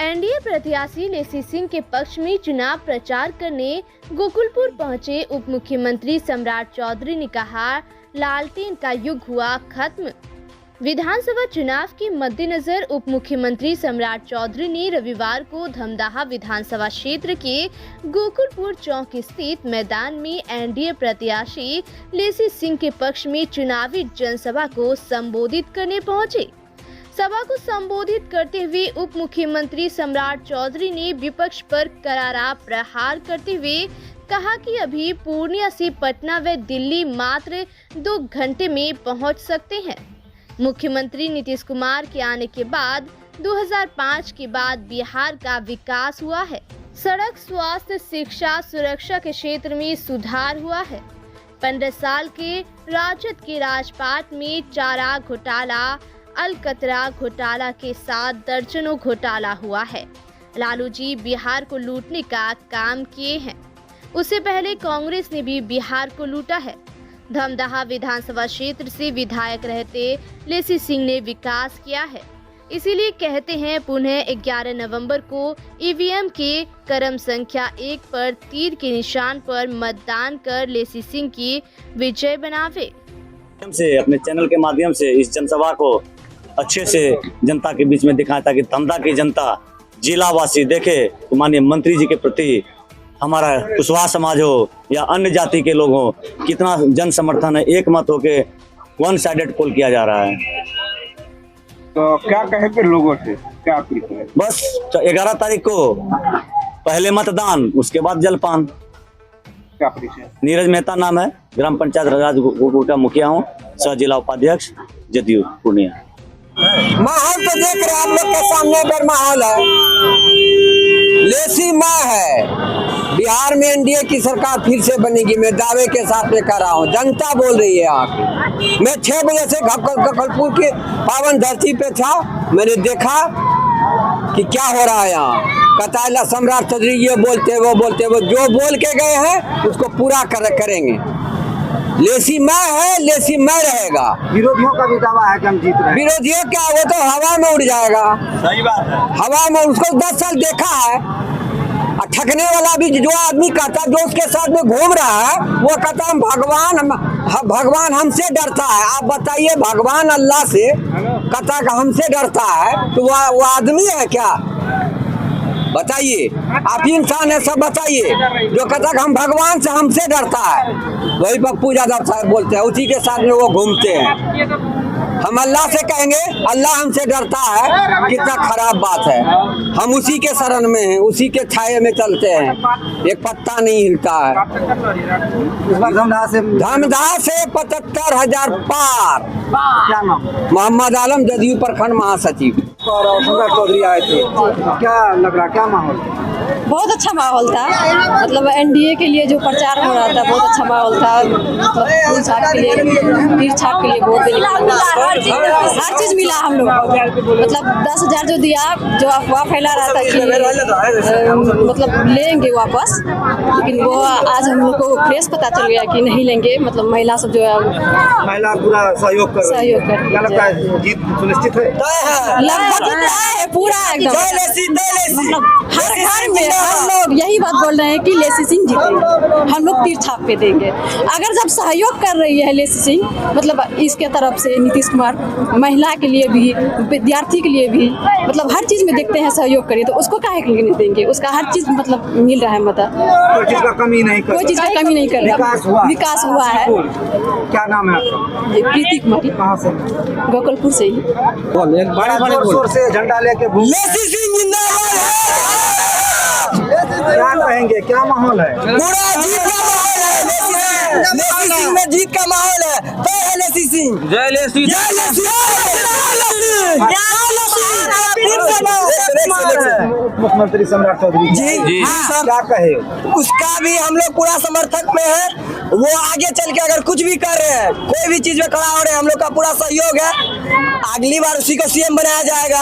NDA प्रत्याशी लेसी सिंह के पक्ष में चुनाव प्रचार करने गोकुलपुर पहुंचे उप मुख्यमंत्री सम्राट चौधरी ने कहा, लालटेन का युग हुआ खत्म। विधानसभा चुनाव के मद्देनजर उप मुख्यमंत्री सम्राट चौधरी ने रविवार को धमदाहा विधानसभा क्षेत्र के गोकुलपुर चौक स्थित मैदान में एनडीए प्रत्याशी लेसी सिंह के पक्ष में चुनावी जनसभा को संबोधित करने पहुंचे। सभा को संबोधित करते हुए उप मुख्यमंत्री सम्राट चौधरी ने विपक्ष पर करारा प्रहार करते हुए कहा कि अभी पूर्णिया से पटना व दिल्ली मात्र 2 घंटे में पहुंच सकते हैं। मुख्यमंत्री नीतीश कुमार के आने के बाद 2005 के बाद बिहार का विकास हुआ है। सड़क, स्वास्थ्य, शिक्षा, सुरक्षा के क्षेत्र में सुधार हुआ है। 15 साल के राजद के राजपाट में चारा घोटाला, अलकतरा घोटाला के साथ दर्जनों घोटाला हुआ है। लालू जी बिहार को लूटने का काम किए हैं। उससे पहले कांग्रेस ने भी बिहार को लूटा है। धमदाहा विधानसभा क्षेत्र से विधायक रहते लेसी सिंह ने विकास किया है। इसीलिए कहते हैं पुनः 11 नवंबर को ईवीएम के क्रम संख्या 1 पर तीर के निशान पर मतदान कर लेसी सिंह की विजय बनावे। से अपने चैनल के माध्यम से इस जनसभा को अच्छे से जनता के बीच में दिखाएं ताकि धमदाहा की जनता, जिलावासी देखे तो माननीय मंत्री जी के प्रति हमारा कुशवाहा समाज हो या अन्य जाति के लोग हो, कितना जन समर्थन है। एक मत होके वन साइडेड पोल किया जा रहा है। तो क्या कहेंगे लोगों से, क्या अपील करें? बस 11 तारीख को पहले मतदान, उसके बाद जलपान। क्या परिचय? नीरज मेहता नाम है, ग्राम पंचायत राजगुरु का मुखिया हूँ, सह जिला उपाध्यक्ष जदयू पूर्णिया। माहौल तो देख रहे हैं आप लोग के सामने पर माहौल है, लेसी माँ है। बिहार में एनडीए की सरकार फिर से बनेगी, मैं दावे के साथ में कर रहा हूँ। जनता बोल रही है आके। मैं 6 बजे से गोकुलपुर की पावन धरती पे था, मैंने देखा कि क्या हो रहा है यहाँ। कताला सम्राट चौधरी ये बोलते वो जो बोल के गए हैं उसको पूरा करेंगे। लेसी मैं है, लेसी मैं रहेगा। विरोधियों का भी दावा है कि हम जीत रहे हैं। विरोधियों क्या, वो तो हवा में उड़ जाएगा। सही बात है, हवा में। उसको 10 साल देखा है। ठगने वाला भी जो आदमी कहता, जो उसके साथ में घूम रहा है, वो कहता हम भगवान हमसे डरता है। आप बताइए, भगवान अल्लाह से कहता कि हमसे डरता है तो वो आदमी है क्या? बताइए, आप इंसान है सब बताइए। जो कहता कि हम भगवान से हमसे डरता है, वही पप्पू यादव साहब बोलते हैं, उसी के साथ में वो घूमते हैं। हम अल्लाह से कहेंगे अल्लाह हमसे डरता है, कितना खराब बात है। हम उसी के शरण में हैं, उसी के छाये में चलते हैं, एक पत्ता नहीं हिलता है। धमदाहा से 75,000 पार। क्या नाम? मोहम्मद आलम, जदयू प्रखंड महासचिव। सम्राट चौधरी आए थे, क्या लग रहा, क्या माहौल? बहुत अच्छा माहौल था। मतलब एनडीए के लिए जो प्रचार हो रहा था, बहुत अच्छा माहौल था। मतलब तीर छाप के लिए वोट देने हर चीज मिला हम लोग को। मतलब 10,000 जो दिया, जो अफवाह फैला रहा था कि मतलब लेंगे वापस, लेकिन वो आज हम लोग को फ्रेश पता चल गया कि नहीं लेंगे। मतलब महिला सब जो है, महिला पूरा सहयोग कर रही है। क्या लगता है जीत सुनिश्चित है? पूरा एकदम। मतलब हर घर में हम लोग यही बात बोल रहे हैं कि लेसी सिंह जीतेंगे, हम लोग तीर छाप पे देंगे। अगर जब सहयोग कर रही है लेसी सिंह, मतलब इसके तरफ से नीतीश कुमार, महिला के लिए भी, विद्यार्थी के लिए भी, मतलब हर चीज में देखते हैं सहयोग करिए, तो उसको काहे के लिए नहीं देंगे? उसका हर चीज मतलब मिल रहा है। मतलब कोई चीज का कमी नहीं कर रहा। विकास हुआ है। क्या नाम है आपका? प्रीति कुमारी। कहाँ से? गोकुलपुर से ही। बड़े जोर से झंडा लेके लेसी सिंह जिंदाबाद है। क्या कहेंगे, क्या माहौल है? पूरा जीत का माहौल है। लेसी सिंह में जीत का माहौल है। तो है लेसी सिंह। जय लेसी, जय लेसी। मुख्यमंत्री सम्राट चौधरी जी हाँ, क्या कहे? उसका भी हम लोग पूरा समर्थक में है। वो आगे चल के अगर कुछ भी कर रहे हैं, कोई भी चीज में खड़ा हो रहे हैं, हम लोग का पूरा सहयोग है। अगली बार उसी को सीएम बनाया जाएगा।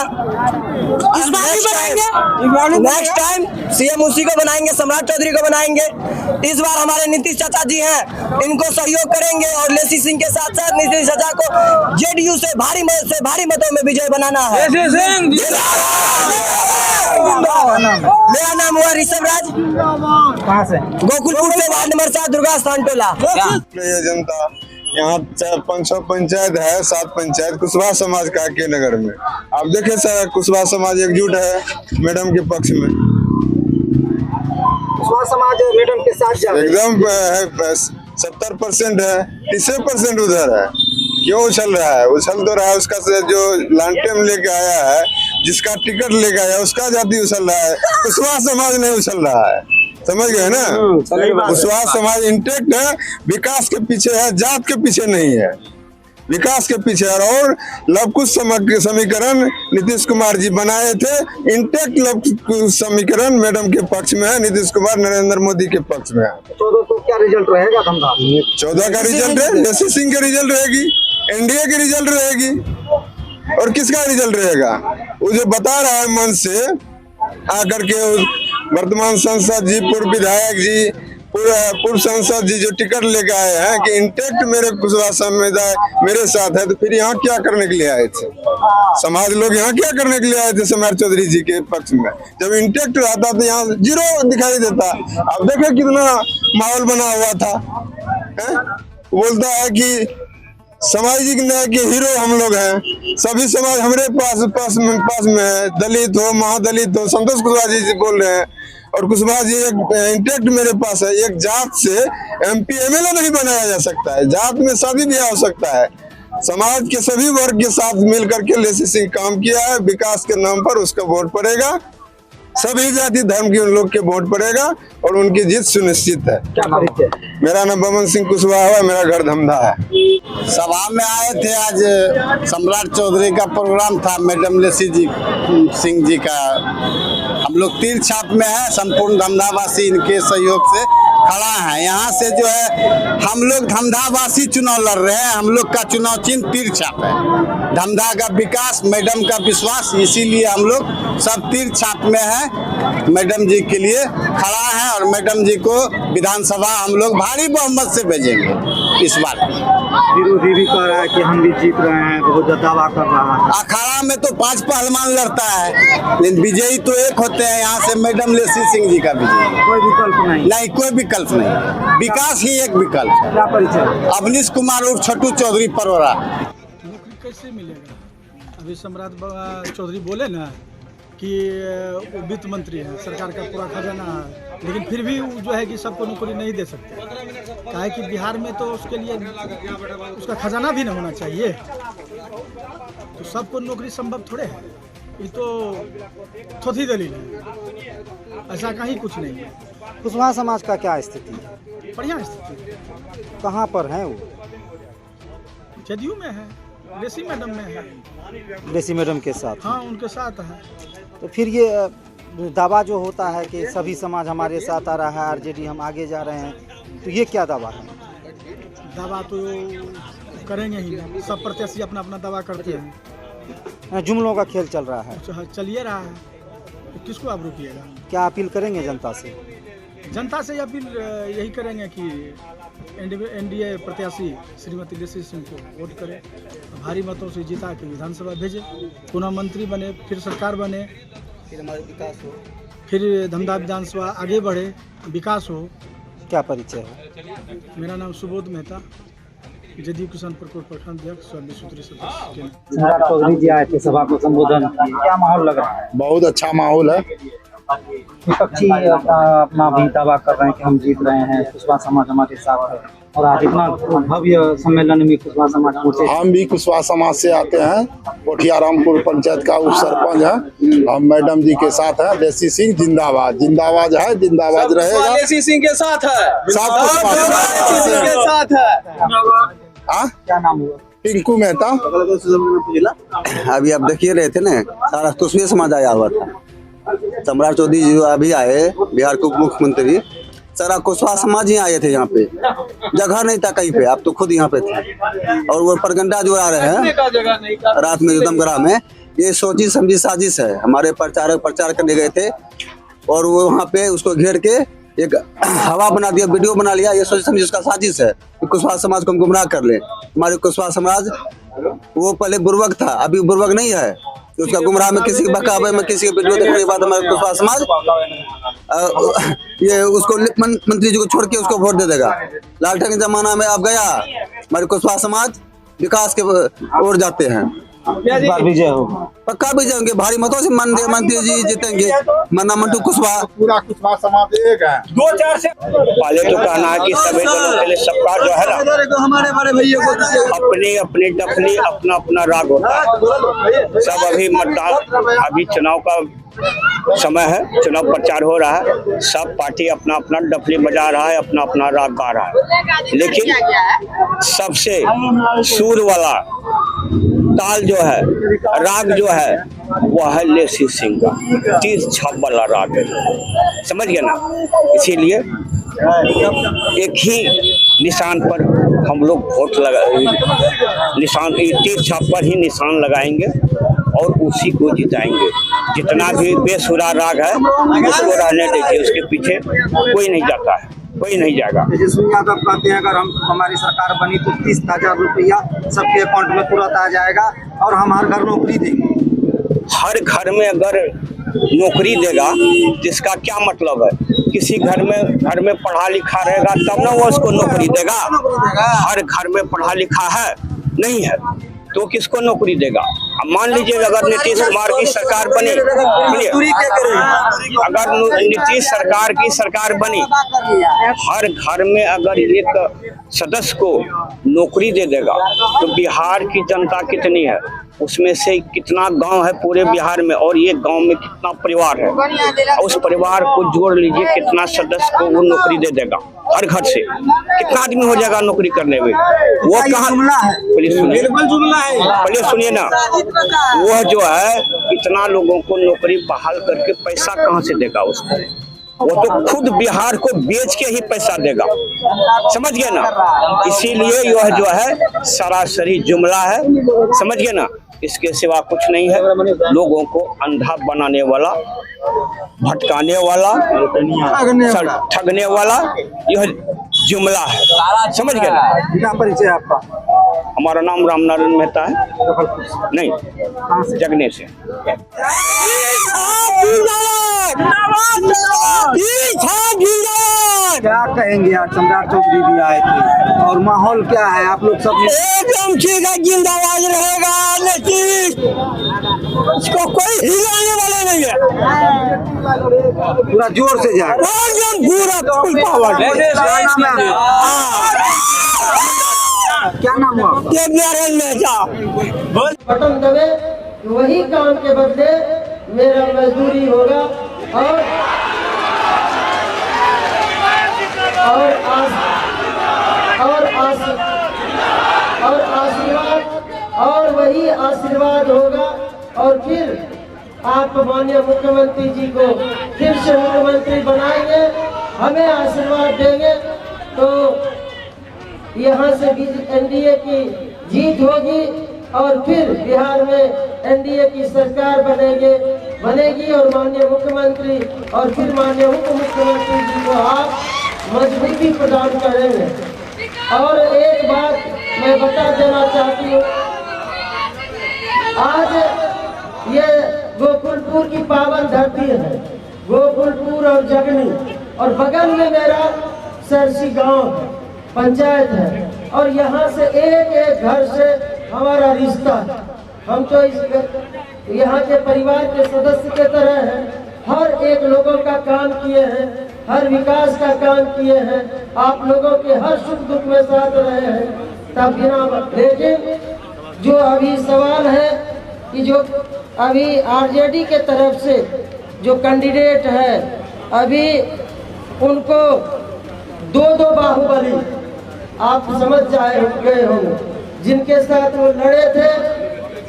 इस बार भी बनाएंगे। नेक्स्ट टाइम सीएम उसी को बनाएंगे, सम्राट चौधरी को बनाएंगे। इस बार हमारे नीतीश चाचा जी हैं, इनको सहयोग करेंगे और लेसी सिंह के साथ साथ नीतीश चाचा को जेडीयू से भारी मतों में विजय बनाना है। नाम है? मेरा नाम हुआ ऋषभ राज, कहाँ से? गोकुलपुर से, वार्ड नंबर 7, दुर्गा स्थान टोला। ये जनता यहाँ 500 पंचायत है, 7 पंचायत कुशवाहा समाज का के नगर में। आप देखे सर, कुशवाहा समाज एकजुट है मैडम के पक्ष में, कुशवाहा समाज मैडम के साथ जा रहे हैं। एकदम है 70% है, 30% उधर है। क्यों उछल रहा है? उछल तो रहा है उसका से जो लालटेन लेके आया है, जिसका टिकट लेके आया उसका जाति उछल रहा है, कुशवाहा समाज नहीं उछल रहा है। समझ गए ना? कुशवाहा समाज इंटेक्ट है, विकास के पीछे है, जात के पीछे नहीं है, विकास के पीछे है। और लवकुश समीकरण नीतीश कुमार जी बनाए थे, इंटेक्ट लवकुश समीकरण मैडम के पक्ष में है, नीतीश कुमार नरेंद्र मोदी के पक्ष में है। 14 को क्या रिजल्ट रहेगा धमधा? 14 का रिजल्ट है, लेसी सिंह के रिजल्ट रहेगी, एनडीए की रिजल्ट रहेगी, और किसका रिजल्ट रहेगा? वो जो बता रहा है मन से आकर के, वर्तमान सांसद जी, पूर्व विधायक जी, पूर्व सांसद जी जो टिकट लेके आए हैं कि इंटेक्ट मेरे कुशवाहा समुदाय मेरे साथ है, तो फिर यहाँ क्या करने के लिए आए थे? समाज लोग यहाँ क्या करने के लिए आए थे सम्राट चौधरी जी के पक्ष में? जब इंटेक्ट रहता तो यहाँ 0 दिखाई देता। अब देखो कितना माहौल बना हुआ था है? बोलता है कि सामाजिक न्याय के हीरो हम लोग हैं, सभी समाज हमारे पास में है, दलित हो, महादलित हो, संतोष कुशवाहा जी बोल रहे हैं। और कुशवाहा जी एक इंटेक्ट मेरे पास है, एक जात से MP MLA नहीं बनाया जा सकता है, जात में शादी ब्याह हो सकता है। समाज के सभी वर्ग के साथ मिलकर के लेसी सिंह काम किया है, विकास के नाम पर उसका वोट पड़ेगा, सभी जाति धर्म के उन लोग के वोट पड़ेगा और उनकी जीत सुनिश्चित है। क्या परिचय? मेरा नाम बमन सिंह कुशवाहा है, मेरा घर धमधा है। सभा में आए थे, आज सम्राट चौधरी का प्रोग्राम था, मैडम लेसी सिंह जी का। हम लोग तीर छाप में है, संपूर्ण धमधावासी इनके सहयोग से खड़ा है। यहाँ से जो है हम लोग धमधावासी चुनाव लड़ रहे हैं, हम लोग का चुनाव चिन्ह तीर छाप है। धमधा का विकास, मैडम का विश्वास, इसीलिए हम लोग सब तीर छाप में है, मैडम जी के लिए खड़ा है। और मैडम जी को विधानसभा हम लोग भारी बहुमत से भेजेंगे इस बार। विरोधी भी कह रहा है कि हम भी जीत रहे हैं, बहुत दावा कर रहा है। अखाड़ा में तो 5 पहलवान लड़ता है, लेकिन विजयी तो एक होते हैं। यहाँ से मैडम लेसी सिंह जी का विजयी, कोई विकल्प नहीं। नहीं, कोई विकल्प नहीं, विकास ही एक विकल्प है। क्या परिचय? अवनीश कुमार और छोटू चौधरी परोरा। नौकरी कैसे मिलेगा? अभी सम्राट चौधरी बोले ना कि वो वित्त मंत्री है, सरकार का पूरा खजाना है, लेकिन फिर भी वो जो है कि सबको नौकरी नहीं दे सकते। काहे कि बिहार में तो उसके लिए उसका खजाना भी नहीं होना चाहिए, तो सबको नौकरी संभव थोड़े है। ये तो थोथी दलील है, ऐसा कहीं कुछ नहीं है। कुशवाहा समाज का क्या स्थिति है? बढ़िया स्थिति कहाँ पर है वो? जदयू में है, लेसी मैडम में है। लेसी मैडम के साथ? हाँ, उनके साथ है। तो फिर ये दावा जो होता है कि सभी समाज हमारे साथ आ रहा है, आरजेडी हम आगे जा रहे हैं, तो ये क्या दावा है? दावा तो करेंगे ही ना, सब प्रत्याशी अपना अपना दावा करते हैं। जुमलों का खेल चल रहा है। चलिए रहा है, तो किसको आप रोकिएगा? क्या अपील करेंगे जनता से? जनता से अपील यही करेंगे कि एनडीए प्रत्याशी श्रीमती लेसी सिंह को वोट करें, भारी मतों से जिता के विधानसभा भेजे, पुनः मंत्री बने, फिर सरकार बने, फिर हमारा विकास हो, फिर धमधा विधानसभा आगे बढ़े, विकास हो। क्या परिचय है? मेरा नाम सुबोध मेहता, जदयू किसान प्रकोष्ठ प्रखंड अध्यक्ष, स्वर्ण सूत्री सदस्य। सम्राट चौधरी जी आए थे, सभा को संबोधन किए, क्या माहौल लग रहा है? बहुत अच्छा माहौल है। विपक्षी अपना भी दावा कर रहे हैं कि हम जीत रहे हैं, कुशवाहा समाज हमारे साथ है, और आज इतना भव्य सम्मेलन में कुशवाहा समाज पहुंचे। हम भी कुशवाहा समाज से आते हैं, कोठिया रामपुर पंचायत का उप सरपंच है, हम मैडम जी के साथ हैं। लेसी सिंह जिंदाबाद, जिंदाबाद है, जिंदाबाद रहेगा। लेसी सिंह के साथ है, साथ है। क्या नाम हुआ? टिंकू मेहता। अभी आप देखिए रहे थे ना, सारा कुशवाहा समाज आया हुआ था। सम्राट चौधरी जी अभी आए, बिहार के उप मुख्यमंत्री, सारा कुशवाहा समाज ही आए थे। यहाँ पे जगह नहीं था कहीं पे, आप तो खुद यहाँ पे थे। और वो परगंडा जो आ रहे हैं रात में दमगरा में, ये सोची समझी साजिश है। हमारे प्रचारक प्रचार करने गए थे और वो वहाँ पे उसको घेर के एक हवा बना दिया, वीडियो बना लिया। ये सोची समझी उसका साजिश है कि कुशवाहा समाज को हम गुमराह कर ले। हमारे कुशवाहा समाज वो पहले बुर्बक था, अभी बुर्बक नहीं है। उसका गुमराह में किसी के बहकावे में किसी के वीडियो देखने के बाद हमारे कुशवाहा समाज ये उसको मंत्री जी को छोड़ के उसको वोट दे देगा। लालटेन के जमाना में अब गया, हमारे कुशवाहा समाज विकास के ओर जाते हैं। इस बार विजय होगा, पक्का विजय होंगे, भारी मतों से मंत्री जी जीतेंगे। मन्ना मंटू कुशवाहा, पूरा कुशवाहा समाज एक है। 2-4 से पहले तो कहना है कि सभी दलों के लिए सबका जो है ना हमारे बड़े भैया को अपनी अपनी डफली अपना अपना राग होता है। सब अभी मतदान, अभी चुनाव का समय है, चुनाव प्रचार हो रहा है, सब पार्टी अपना अपना डफली बजा रहा है, अपना अपना राग गा रहा है। लेकिन सबसे सुर वाला ताल जो है, राग जो है, वो है लेसी सिंह का 30 छाप वाला राग है, समझ गए ना। इसीलिए एक ही निशान पर हम लोग वोट लगा, निशान 30 छाप पर ही निशान लगाएंगे और उसी को जिताएंगे। जितना भी बेसुरा राग है उसको रहने दीजिए, उसके पीछे कोई नहीं जाता है, कोई नहीं जाएगा। तेजस्वी यादव कहते हैं अगर हमारी सरकार बनी तो 30,000 रुपया सबके अकाउंट में तुरंत आ जाएगा और हम हर घर नौकरी देंगे। हर घर में अगर नौकरी देगा तो इसका क्या मतलब है? किसी घर में पढ़ा लिखा रहेगा तब ना वो उसको नौकरी देगा। हर घर में पढ़ा लिखा है नहीं है तो किसको नौकरी देगा? अब मान लीजिए अगर नीतीश कुमार की सरकार बनी, अगर नीतीश सरकार की सरकार बनी, हर घर में अगर एक सदस्य को नौकरी दे देगा तो बिहार की जनता कितनी है, उसमें से कितना गांव है पूरे बिहार में, और ये गांव में कितना परिवार है, उस परिवार को जोड़ लीजिए कितना सदस्य को वो नौकरी दे देगा। हर घर से कितना आदमी हो जाएगा नौकरी करने में? वो कहाँ है? पहले सुनिए ना, वो जो है इतना लोगों को नौकरी बहाल करके पैसा कहाँ से देगा उसको? वो तो खुद बिहार को बेच के ही पैसा देगा, समझ गए ना। इसीलिए यह जो है सरासरी जुमला है, समझ गए ना, इसके सिवा कुछ नहीं है। लोगों को अंधा बनाने वाला, भटकाने वाला, ठगने वाला यह जुमला है, समझ गए ना। क्या परिचय आपका? हमारा नाम रामनारायण मेहता है, नहीं जगने से। क्या कहेंगे? आज सम्राट चौधरी भी आए थे और माहौल क्या है? आप लोग सब एकदम ठीक है, जिंदाबाद रहेगा नीतीश, इसको कोई हिलाने वाला नहीं है, पूरा जोर से जाए, एकदम पूरा फुल पावर। क्या नाम हुआ? नारायण मेहता। बटन दबे वही काम के बदले मेरा मजदूरी होगा और आशीर्वाद और वही आशीर्वाद होगा। और फिर आप माननीय मुख्यमंत्री जी को फिर से मुख्यमंत्री बनाएंगे, हमें आशीर्वाद देंगे तो यहाँ से एनडीए की जीत होगी और फिर बिहार में एनडीए की सरकार बनेगी और माननीय मुख्यमंत्री और फिर माननीय उप मुख्यमंत्री जी को आप मजबूती प्रदान करेंगे। और एक बात मैं बता देना चाहती हूँ, आज ये गोकुलपुर की पावन धरती है, गोकुलपुर और जगनी, और बगल में मेरा सरसी गांव पंचायत है और यहाँ से एक एक घर से हमारा रिश्ता है। हम तो इस यहाँ के परिवार के सदस्य के तरह हैं, हर एक लोगों का काम किए हैं, हर विकास का काम किए हैं, आप लोगों के हर सुख दुख में साथ रहे हैं तब बिना। लेकिन जो अभी सवाल है कि जो अभी आरजेडी के तरफ से जो कैंडिडेट है, अभी उनको दो बाहुबली आप समझ गए होंगे, जिनके साथ वो लड़े थे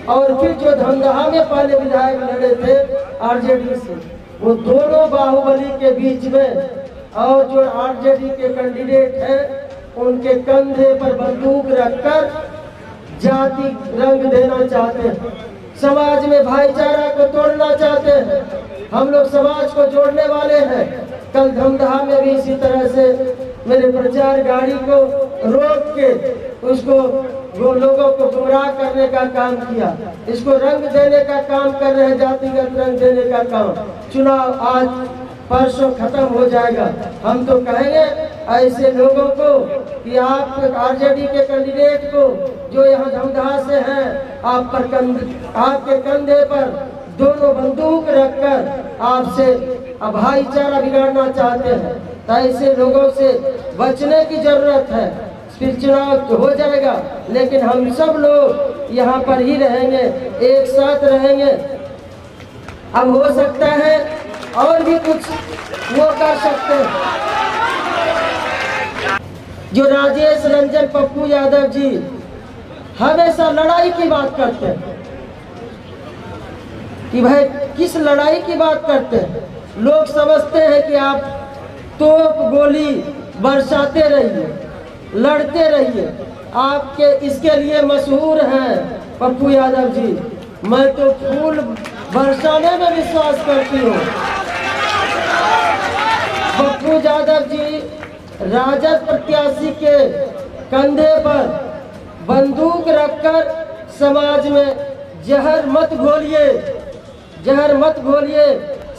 और फिर जो धमदाहा में पहले विधायक लड़े थे आरजेडी से, वो दोनों बाहुबली के बीच में, और जो आरजेडी के कैंडिडेट हैं उनके कंधे पर बंदूक रखकर जाति रंग देना चाहते हैं, समाज में भाईचारा को तोड़ना चाहते हैं। हम लोग समाज को जोड़ने वाले हैं। कल धमदाहा में भी इसी तरह से मेरे प्रचार गाड़ी को रोक के उसको वो लोगों को गुमराह करने का काम किया, इसको रंग देने का काम कर रहे हैं, जातिगत रंग देने का काम। चुनाव आज परसों खत्म हो जाएगा। हम तो कहेंगे ऐसे लोगों को कि आप आरजेडी के कैंडिडेट को जो यहाँ धमदाहा से हैं, आपके कंधे पर दोनों बंदूक रखकर आपसे भाईचारा बिगाड़ना चाहते हैं, तो ऐसे लोगों से बचने की जरूरत है। फिर चुनाव हो जाएगा, लेकिन हम सब लोग यहाँ पर ही रहेंगे, एक साथ रहेंगे। अब हो सकता है और भी कुछ वो कर सकते हैं। जो राजेश रंजन पप्पू यादव जी हमेशा लड़ाई की बात करते हैं कि भाई किस लड़ाई की बात करते हैं। लोग समझते हैं कि आप तोप गोली बरसाते रहिए, लड़ते रहिए, आपके इसके लिए मशहूर हैं पप्पू यादव जी। मैं तो फूल बरसाने में विश्वास करती हूँ। पप्पू यादव जी राजद प्रत्याशी के कंधे पर बंदूक रखकर समाज में जहर मत घोलिए, जहर मत घोलिए,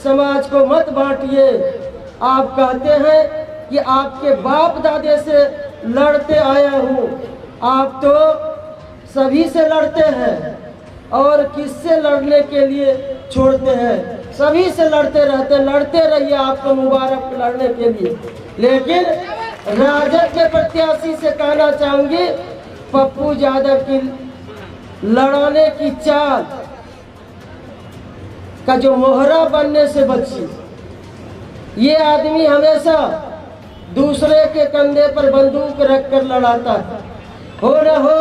समाज को मत बांटिए। आप कहते हैं कि आपके बाप दादे से लड़ते आया हूँ, आप तो सभी से लड़ते हैं और किससे लड़ने के लिए छोड़ते हैं, सभी से लड़ते रहते, लड़ते रहिए, आपको मुबारक लड़ने के लिए। लेकिन राजद के प्रत्याशी से कहना चाहूंगी, पप्पू यादव की लड़ाने की चाल का जो मोहरा बनने से बची। ये आदमी हमेशा दूसरे के कंधे पर बंदूक रखकर लड़ाता है। हो न हो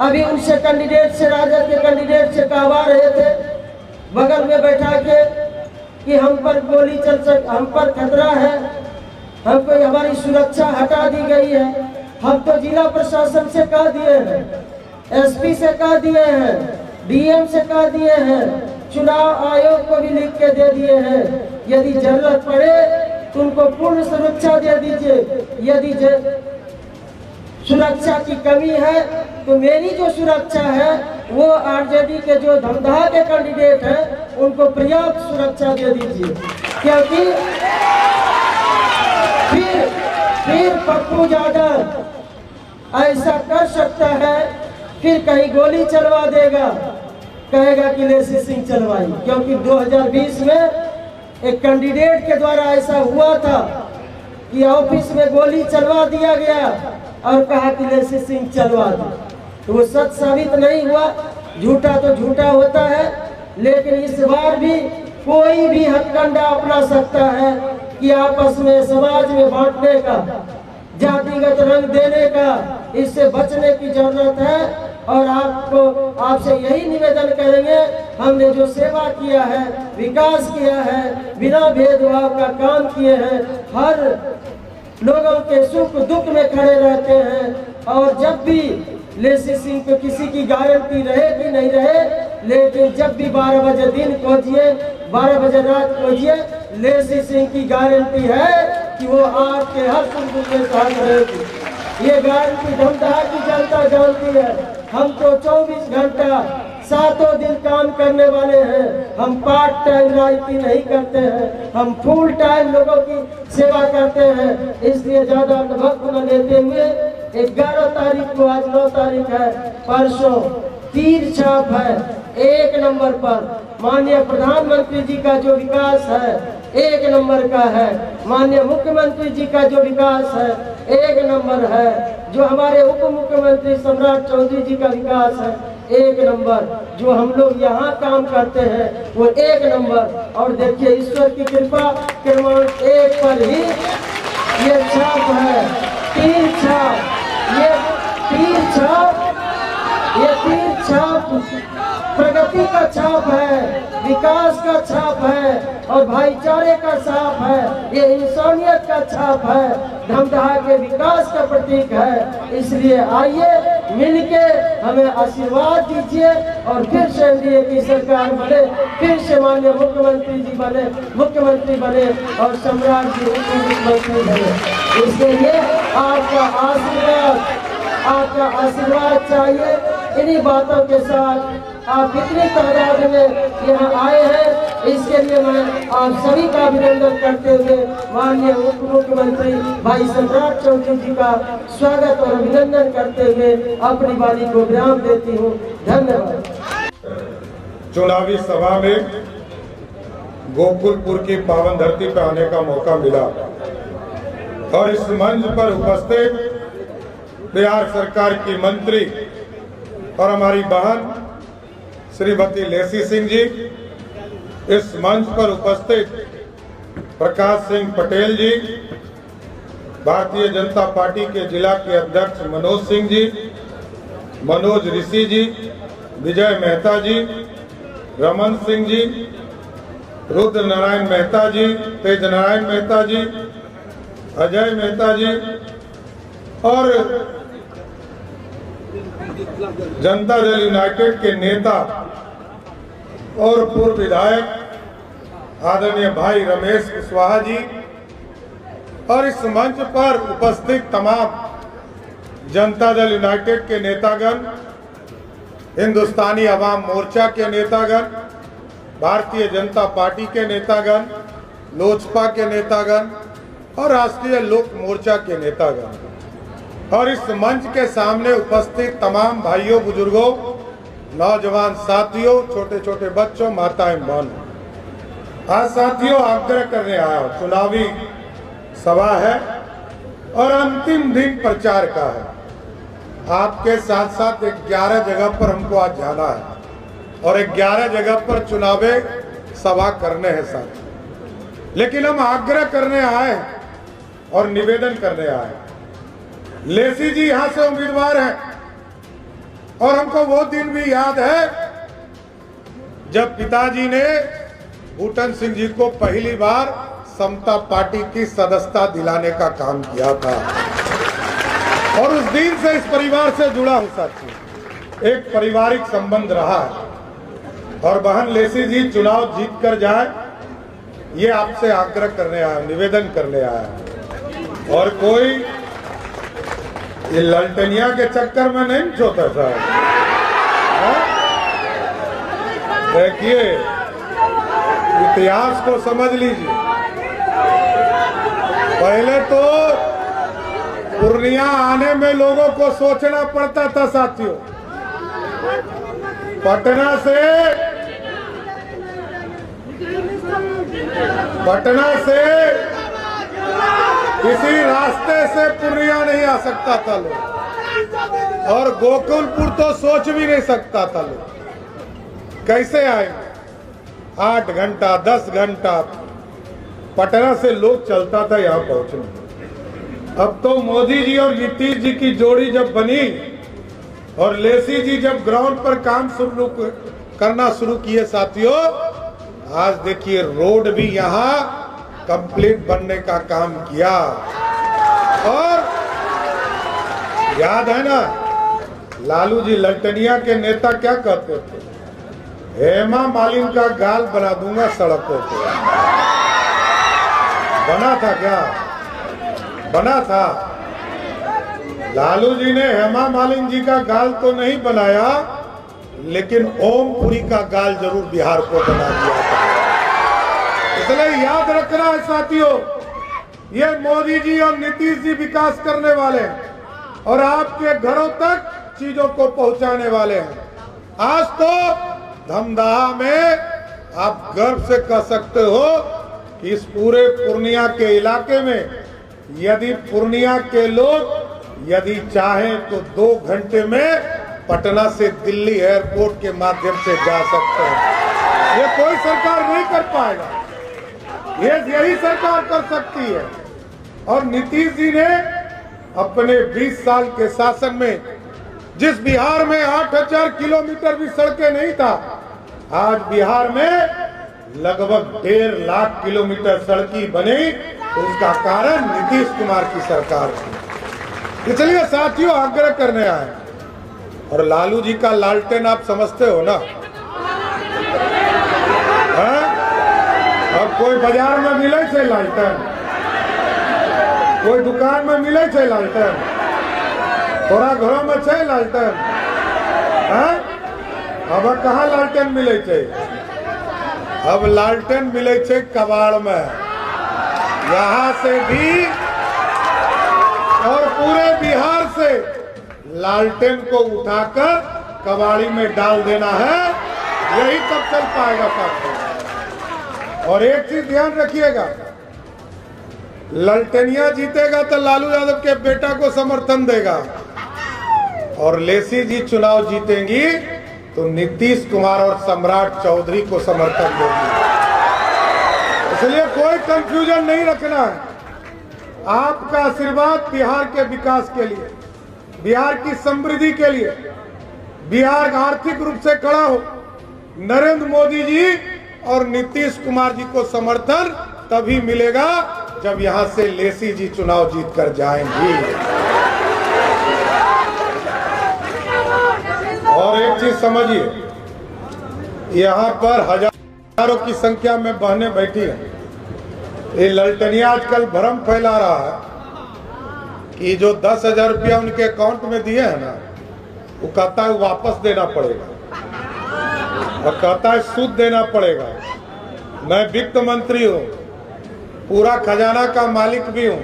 अभी उनसे कैंडिडेट से, राजद के कैंडिडेट से कहवा रहे थे बगल में बैठा के कि हम पर गोली चल हम पर खतरा है, हमको हमारी सुरक्षा हटा दी गई है। हम तो जिला प्रशासन से कह दिए हैं, एसपी से कह दिए हैं, डीएम से कह दिए हैं, चुनाव आयोग को भी लिख के दे दिए हैं। यदि जरूरत पड़े तो उनको पूर्ण सुरक्षा दे दीजिए। यदि सुरक्षा की कमी है तो मेरी जो सुरक्षा है वो आरजेडी के जो धमदाहा के कैंडिडेट हैं उनको पर्याप्त सुरक्षा दे दीजिए, क्योंकि फिर पप्पू यादव ऐसा कर सकता है, फिर कहीं गोली चलवा देगा, कहेगा कि लेसी सिंह चलवाई। क्योंकि 2020 में एक कैंडिडेट के द्वारा ऐसा हुआ था कि ऑफिस में गोली चलवा दिया गया और कहा कि लेसी सिंह चलवा दो, तो वो सच साबित नहीं हुआ। झूठा तो झूठा होता है, लेकिन इस बार भी कोई भी हथकंडा अपना सकता है कि आपस में समाज में बांटने का, जातिगत रंग देने का। इससे बचने की जरूरत है। और आपसे यही निवेदन करेंगे, हमने जो सेवा किया है, विकास किया है, बिना भेदभाव का काम किए हैं, हर लोगों के सुख दुख में खड़े रहते हैं। और जब भी लेसी सिंह को किसी की गारंटी रहे कि नहीं रहे, लेकिन जब भी 12 बजे दिन पहुंचिए, 12 बजे रात पहुंचिए, लेसी सिंह की गारंटी है कि वो आपके हर सुख दुख में साथ रहेगी। ये गारंटी धमदाहा की जनता जानती है। हम तो 24 घंटा 7 दिन काम करने वाले हैं। हम पार्ट टाइम राजनीति नहीं करते हैं, हम फुल टाइम लोगों की सेवा करते हैं। इसलिए ज्यादा वक्त न लेते हुए 11 तारीख को, आज 9 तारीख है, परसों तीर छाप है 1 नंबर पर। माननीय प्रधानमंत्री जी का जो विकास है 1 नंबर का है, माननीय मुख्यमंत्री जी का जो विकास है 1 नंबर है, जो हमारे उप मुख्यमंत्री सम्राट चौधरी जी का विकास है 1 नंबर, जो हम लोग यहाँ काम करते हैं वो 1 नंबर। और देखिए ईश्वर की कृपा क्रमांक 1 पर ही ये छाप है, तीर छाप, ये तीर छाप, ये तीर छाप प्रगति का छाप है, विकास का छाप है और भाईचारे का छाप है। ये इंसानियत का छाप है, धमदाहा के विकास का प्रतीक है। इसलिए आइए मिलके हमें आशीर्वाद दीजिए और फिर से एनडीए की सरकार बने, फिर से माननीय मुख्यमंत्री जी बने, मुख्यमंत्री बने और सम्राट जी उप मुख्यमंत्री बने। इसके लिए आपका आशीर्वाद, आपका आशीर्वाद चाहिए। इन्हीं बातों के साथ आप इतनी तादाद में यहाँ आए हैं, इसके लिए मैं आप सभी का अभिनंदन करते हुए माननीय उप मुख्यमंत्री भाई सम्राट चौधरी जी का स्वागत और अभिनंदन करते हुए अपनी वाणी को विराम देती हूँ। धन्यवाद। चुनावी सभा में गोकुलपुर की पावन धरती पर आने का मौका मिला और इस मंच पर उपस्थित बिहार सरकार की मंत्री और हमारी बहन श्रीमती लेसी सिंह जी, इस मंच पर उपस्थित प्रकाश सिंह पटेल जी, भारतीय जनता पार्टी के जिला के अध्यक्ष मनोज सिंह जी, मनोज ऋषि जी, विजय मेहता जी, रमन सिंह जी, रुद्र नारायण मेहता जी, तेज नारायण मेहता जी, अजय मेहता जी और जनता दल यूनाइटेड के नेता और पूर्व विधायक आदरणीय भाई रमेश कुशवाहा जी और इस मंच पर उपस्थित तमाम जनता दल यूनाइटेड के नेतागण, हिंदुस्तानी अवाम मोर्चा के नेतागण, भारतीय जनता पार्टी के नेतागण, लोजपा के नेतागण और राष्ट्रीय लोक मोर्चा के नेतागण और इस मंच के सामने उपस्थित तमाम भाइयों, बुजुर्गों, नौजवान साथियों, छोटे छोटे बच्चों, माताएं, बहनों, आज साथियों आग्रह करने आया हूं। चुनावी सभा है और अंतिम दिन प्रचार का है। आपके साथ साथ 11 जगह पर हमको आज जाना है और 11 जगह पर चुनावी सभा करने हैं साथ। लेकिन हम आग्रह करने आए और निवेदन करने आए। लेसी जी यहाँ से उम्मीदवार हैं और हमको वो दिन भी याद है जब पिताजी ने बूटन सिंह जी को पहली बार समता पार्टी की सदस्यता दिलाने का काम किया था और उस दिन से इस परिवार से जुड़ा हूं साथी। एक पारिवारिक संबंध रहा है और बहन लेसी जी चुनाव जीत कर जाए, ये आपसे आग्रह करने आया, निवेदन करने आया और कोई ये ललटनिया के चक्कर में नहीं छोटा साहब। देखिए, इतिहास को समझ लीजिए। पहले तो पूर्णिया आने में लोगों को सोचना पड़ता था साथियों। पटना से किसी रास्ते से पूर्णिया नहीं आ सकता था लोग और गोकुलपुर तो सोच भी नहीं सकता था लोग। कैसे आएंगे? 8 घंटा 10 घंटा पटना से लोग चलता था यहाँ पहुंचने। अब तो मोदी जी और नीतीश जी की जोड़ी जब बनी और लेसी जी जब ग्राउंड पर काम करना शुरू किए साथियों, आज देखिए रोड भी यहाँ कंप्लीट बनने का काम किया। और याद है ना, लालू जी ललटनिया के नेता क्या कहते थे? हेमा मालिनी का गाल बना दूंगा सड़कों पे। बना था क्या? बना था। लालू जी ने हेमा मालिनी जी का गाल तो नहीं बनाया, लेकिन ओमपुरी का गाल जरूर बिहार को बना दिया था। इसलिए याद रखना है साथियों, ये मोदी जी और नीतीश जी विकास करने वाले हैं और आपके घरों तक चीजों को पहुंचाने वाले हैं। आज तो धमदाहा में आप गर्व से कह सकते हो कि इस पूरे पूर्णिया के इलाके में यदि पूर्णिया के लोग यदि चाहें तो 2 घंटे में पटना से दिल्ली एयरपोर्ट के माध्यम से जा सकते हैं। ये कोई सरकार नहीं कर पाएगा, यही सरकार कर सकती है। और नीतीश जी ने अपने 20 साल के शासन में जिस बिहार में 8000 किलोमीटर भी सड़कें नहीं था, आज बिहार में लगभग 1.5 लाख किलोमीटर सड़कें बनी, तो उसका कारण नीतीश कुमार की सरकार थी। इसलिए साथियों आग्रह करने आए। और लालू जी का लालटेन आप समझते हो ना? अब कोई बाजार में मिले से लालटेन, कोई दुकान में मिले से लालटेन, तोरा घरों में छै लालटेन? अब कहाँ लालटेन मिले छै? अब लालटेन मिले छै कबाड़ में। यहाँ से भी और पूरे बिहार से लालटेन को उठाकर कबाड़ी में डाल देना है। यही तब चल पाएगा साथियों। और एक चीज ध्यान रखिएगा, ललटेनिया जीतेगा तो लालू यादव के बेटा को समर्थन देगा, और लेसी जी चुनाव जीतेंगी तो नीतीश कुमार और सम्राट चौधरी को समर्थन देगी। इसलिए कोई कंफ्यूजन नहीं रखना है। आपका आशीर्वाद बिहार के विकास के लिए, बिहार की समृद्धि के लिए, बिहार आर्थिक रूप से खड़ा हो, नरेंद्र मोदी जी और नीतीश कुमार जी को समर्थन तभी मिलेगा जब यहां से लेसी जी चुनाव जीत कर जाएंगी। और एक चीज समझिए, यहाँ पर हजारों की संख्या में बहनें बैठी हैं। ये ललटनिया आजकल भ्रम फैला रहा है कि जो 10,000 रुपया उनके अकाउंट में दिए हैं ना, वो कहता है वापस देना पड़ेगा, और कहता है सूद देना पड़ेगा। मैं वित्त मंत्री हूँ, पूरा खजाना का मालिक भी हूँ,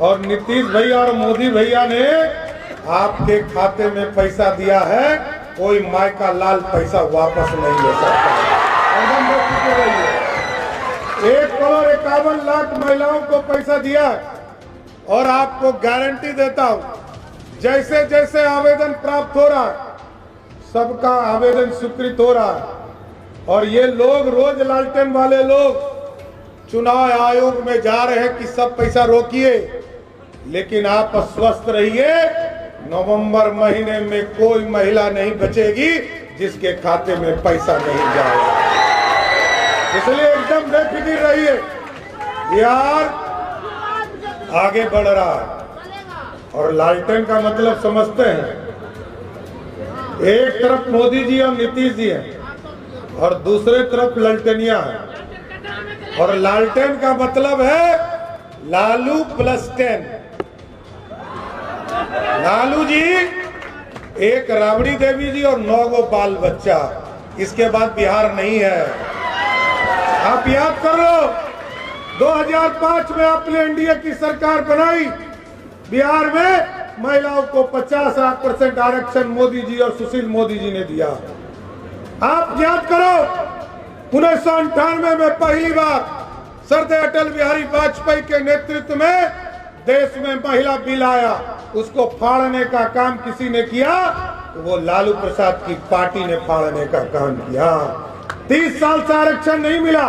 और नीतीश भैया और मोदी भैया ने आपके खाते में पैसा दिया है, कोई माय का लाल पैसा वापस नहीं ले सकता। 1,51,00,000 महिलाओं को पैसा दिया है, और आपको गारंटी देता हूं जैसे जैसे आवेदन प्राप्त हो रहा है सबका आवेदन स्वीकृत हो रहा है। और ये लोग रोज लालटेन वाले लोग चुनाव आयोग में जा रहे हैं कि सब पैसा रोकिए, लेकिन आप अस्वस्थ रहिए, नवंबर महीने में कोई महिला नहीं बचेगी जिसके खाते में पैसा नहीं जाएगा। इसलिए एकदम बेफिक्र रहिए, बिहार आगे बढ़ रहा है। और लालटेन का मतलब समझते हैं, एक तरफ मोदी जी और नीतीश जी हैं, और दूसरे तरफ ललटेनिया है। और लालटेन का मतलब है लालू प्लस 10। लालू जी, एक राबड़ी देवी जी और 9 गो बाल बच्चा, इसके बाद बिहार नहीं है। आप याद कर लो, 2005 में आपने एनडीए की सरकार बनाई, बिहार में महिलाओं को 50% आरक्षण मोदी जी और सुशील मोदी जी ने दिया। आप याद करो, 1998 में पहली बार सरदार अटल बिहारी वाजपेयी के नेतृत्व में देश में महिला बिल आया, उसको फाड़ने का काम किसी ने किया तो वो लालू प्रसाद की पार्टी ने फाड़ने का काम किया। 30 साल से आरक्षण नहीं मिला।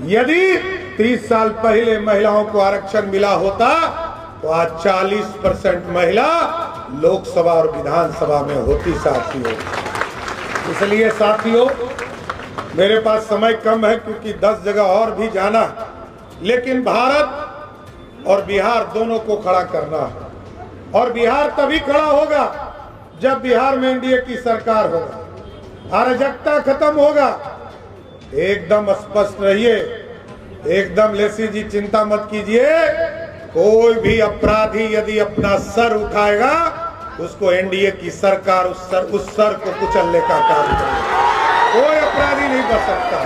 यदि 30 साल पहले महिलाओं को आरक्षण मिला होता तो आज 40% महिला लोकसभा और विधानसभा में होती साथियों। इसलिए साथियों, मेरे पास समय कम है क्योंकि 10 जगह और भी जाना, लेकिन भारत और बिहार दोनों को खड़ा करना है। और बिहार तभी खड़ा होगा जब बिहार में एनडीए की सरकार होगा, अराजकता खत्म होगा। एकदम स्पष्ट रहिए, एकदम लेसी जी चिंता मत कीजिए, कोई भी अपराधी यदि अपना सर उठाएगा उसको एनडीए की सरकार उस सर को कुचलने का काम करेगी। कोई अपराधी नहीं बच सकता,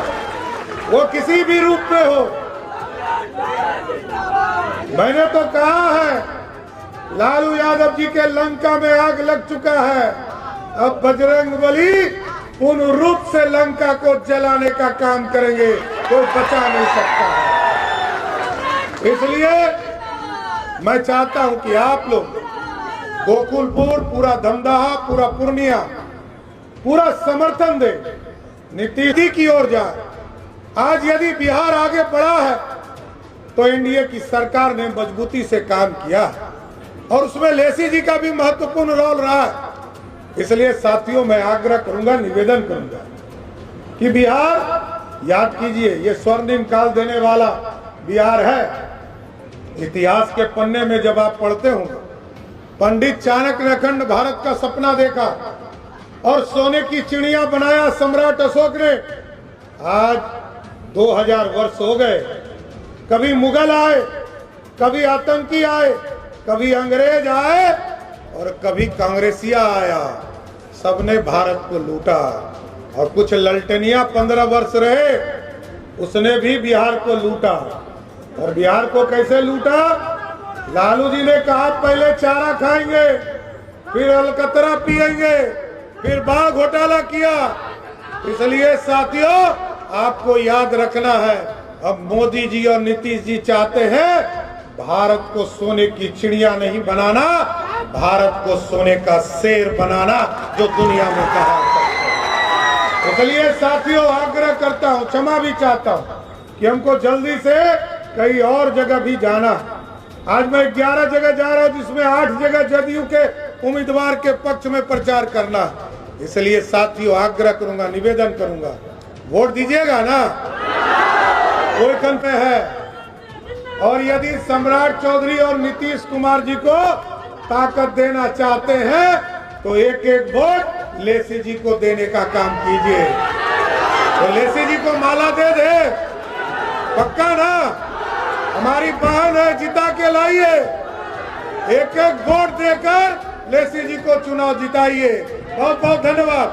वो किसी भी रूप में हो। मैंने तो कहा है, लालू यादव जी के लंका में आग लग चुका है, अब बजरंगबली पूर्ण रूप से लंका को जलाने का काम करेंगे, कोई बचा नहीं सकता है। इसलिए मैं चाहता हूं कि आप लोग गोकुलपुर, पूरा धमदाहा, पूरा पूर्णिया, पूरा समर्थन दे, नीतीश की ओर जाए। आज यदि बिहार आगे बढ़ा है तो एनडीए की सरकार ने मजबूती से काम किया और उसमें लेसी जी का भी महत्वपूर्ण रोल रहा है। इसलिए साथियों, मैं आग्रह करूंगा, निवेदन करूंगा कि बिहार, याद कीजिए, ये स्वर्णिम काल देने वाला बिहार है। इतिहास के पन्ने में जब आप पढ़ते होंगे, पंडित चाणक्य ने अखंड भारत का सपना देखा और सोने की चिड़िया बनाया सम्राट अशोक ने। आज 2000 वर्ष हो गए, कभी मुगल आए, कभी आतंकी आए, कभी अंग्रेज आए, और कभी कांग्रेसिया आया, सबने भारत को लूटा। और कुछ ललटनिया 15 वर्ष रहे, उसने भी बिहार को लूटा। और बिहार को कैसे लूटा? लालू जी ने कहा पहले चारा खाएंगे, फिर अलकतरा पिएंगे, फिर बाढ़ घोटाला किया। इसलिए साथियों, आपको याद रखना है, अब मोदी जी और नीतीश जी चाहते हैं भारत को सोने की चिड़िया नहीं बनाना, भारत को सोने का शेर बनाना, जो दुनिया में कहा करता है। इसलिए साथियों, आग्रह करता हूं, क्षमा भी चाहता हूं कि हमको जल्दी से कहीं और जगह भी जाना। आज मैं 11 जगह जा रहा हूं, जिसमें 8 जगह जदयू के उम्मीदवार के पक्ष में प्रचार करना। इसलिए साथियों, आग्रह करूंगा, निवेदन करूंगा, वोट दीजिएगा ना? कोई कन पे है। और यदि सम्राट चौधरी और नीतीश कुमार जी को ताकत देना चाहते हैं तो एक एक वोट लेसी जी को देने का काम कीजिए। तो लेसी जी को माला दे दे, पक्का ना? हमारी बहन है, जिता के लाइए। एक एक वोट देकर लेसी जी को चुनाव जिताइए। बहुत बहुत धन्यवाद।